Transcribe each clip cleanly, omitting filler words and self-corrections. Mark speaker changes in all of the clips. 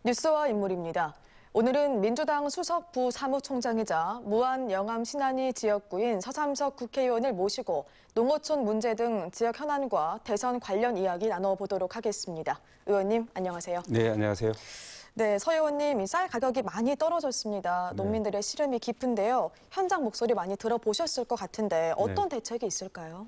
Speaker 1: 뉴스와 인물입니다. 오늘은 민주당 수석 부사무총장이자 무안 영암 신안리 지역구인 서삼석 국회의원을 모시고 농어촌 문제 등 지역 현안과 대선 관련 이야기 나눠보도록 하겠습니다. 의원님, 안녕하세요.
Speaker 2: 네, 안녕하세요.
Speaker 1: 네, 서 의원님, 쌀 가격이 많이 떨어졌습니다. 농민들의 시름이 깊은데요. 현장 목소리 많이 들어보셨을 것 같은데 어떤 대책이 있을까요?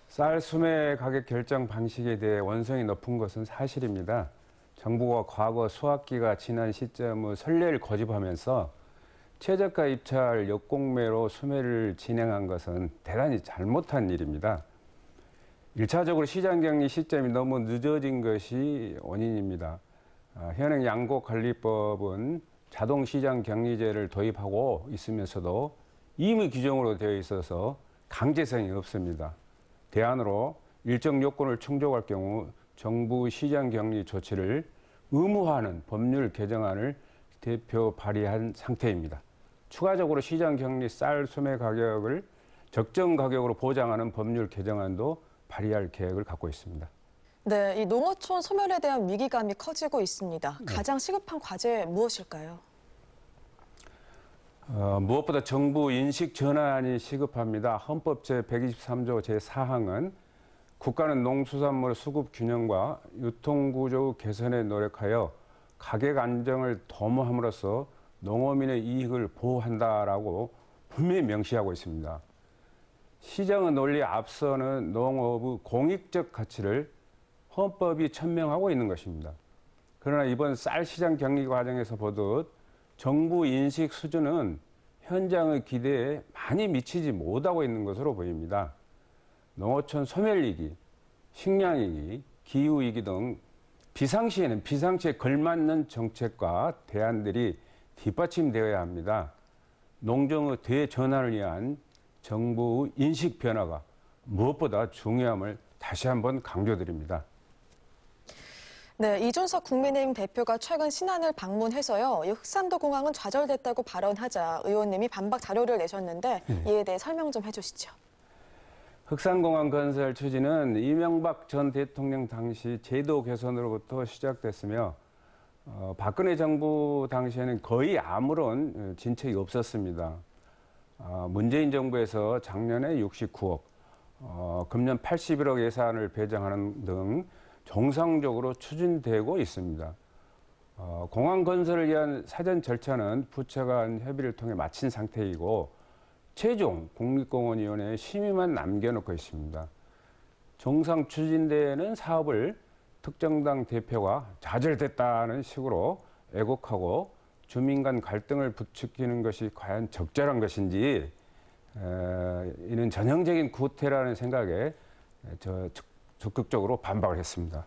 Speaker 2: 쌀 수매 가격 결정 방식에 대해 원성이 높은 것은 사실입니다. 정부가 과거 수확기가 지난 시점의 선례를 고집하면서 최저가 입찰 역공매로 수매를 진행한 것은 대단히 잘못한 일입니다. 1차적으로 시장격리 시점이 너무 늦어진 것이 원인입니다. 현행 양곡관리법은 자동시장격리제를 도입하고 있으면서도 임의 규정으로 되어 있어서 강제성이 없습니다. 대안으로 일정 요건을 충족할 경우 정부 시장격리 조치를 의무화하는 법률 개정안을 대표 발의한 상태입니다. 추가적으로 시장격리 쌀 수매 가격을 적정 가격으로 보장하는 법률 개정안도 발의할 계획을 갖고 있습니다.
Speaker 1: 네, 이 농어촌 소멸에 대한 위기감이 커지고 있습니다. 가장 시급한 과제 무엇일까요?
Speaker 2: 무엇보다 정부 인식 전환이 시급합니다. 헌법 제123조 제4항은 국가는 농수산물 수급 균형과 유통구조 개선에 노력하여 가격 안정을 도모함으로써 농어민의 이익을 보호한다라고 분명히 명시하고 있습니다. 시장의 논리에 앞서는 농업의 공익적 가치를 헌법이 천명하고 있는 것입니다. 그러나 이번 쌀 시장 격리 과정에서 보듯 정부 인식 수준은 현장의 기대에 많이 미치지 못하고 있는 것으로 보입니다. 농어촌 소멸위기, 식량위기, 기후위기 등 비상시에는 비상시에 걸맞는 정책과 대안들이 뒷받침되어야 합니다. 농정의 대전환을 위한 정부의 인식 변화가 무엇보다 중요함을 다시 한번 강조드립니다.
Speaker 1: 네, 이준석 국민의힘 대표가 최근 신안을 방문해서요. 이 흑산도 공항은 좌절됐다고 발언하자 의원님이 반박 자료를 내셨는데 이에 대해 설명 좀 해주시죠.
Speaker 2: 흑산공항 건설 추진은 이명박 전 대통령 당시 제도 개선으로부터 시작됐으며 박근혜 정부 당시에는 거의 아무런 진척이 없었습니다. 문재인 정부에서 작년에 69억, 금년 81억 예산을 배정하는 등 정상적으로 추진되고 있습니다. 공항 건설을 위한 사전 절차는 부처 간 협의를 통해 마친 상태이고 최종 국립공원위원회에 심의만 남겨놓고 있습니다. 정상 추진대에는 사업을 특정 당 대표가 좌절됐다는 식으로 왜곡하고 주민 간 갈등을 부추기는 것이 과연 적절한 것인지 이는 전형적인 구태라는 생각에 적극적으로 반박을 했습니다.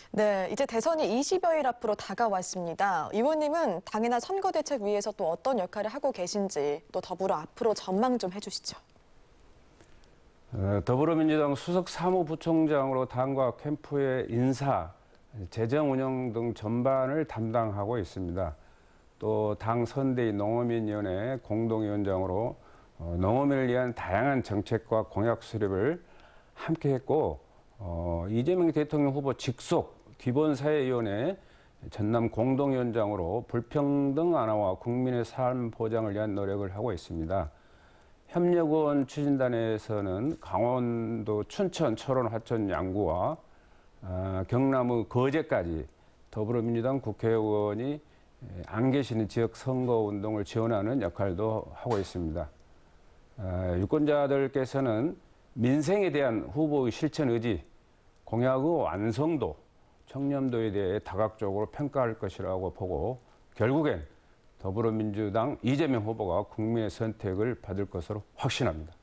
Speaker 1: 네, 이제 대선이 20여일 앞으로 다가왔습니다. 의원님은 당이나 선거대책위에서 또 어떤 역할을 하고 계신지 또 더불어 앞으로 전망 좀 해주시죠.
Speaker 2: 더불어민주당 수석 사무부총장으로 당과 캠프의 인사, 재정 운영 등 전반을 담당하고 있습니다. 또 당 선대위 농어민위원회 공동위원장으로 농어민을 위한 다양한 정책과 공약 수립을 함께 했고 이재명 대통령 후보 직속 기본사회위원회 전남 공동위원장으로 불평등 완화와 국민의 삶 보장을 위한 노력을 하고 있습니다. 협력원 추진단에서는 강원도 춘천, 철원, 화천, 양구와 경남의 거제까지 더불어민주당 국회의원이 안 계시는 지역 선거운동을 지원하는 역할도 하고 있습니다. 유권자들께서는 민생에 대한 후보의 실천 의지, 공약의 완성도, 청렴도에 대해 다각적으로 평가할 것이라고 보고 결국엔 더불어민주당 이재명 후보가 국민의 선택을 받을 것으로 확신합니다.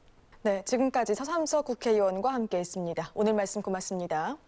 Speaker 1: 네, 지금까지 서삼석 국회의원과 함께했습니다. 오늘 말씀 고맙습니다.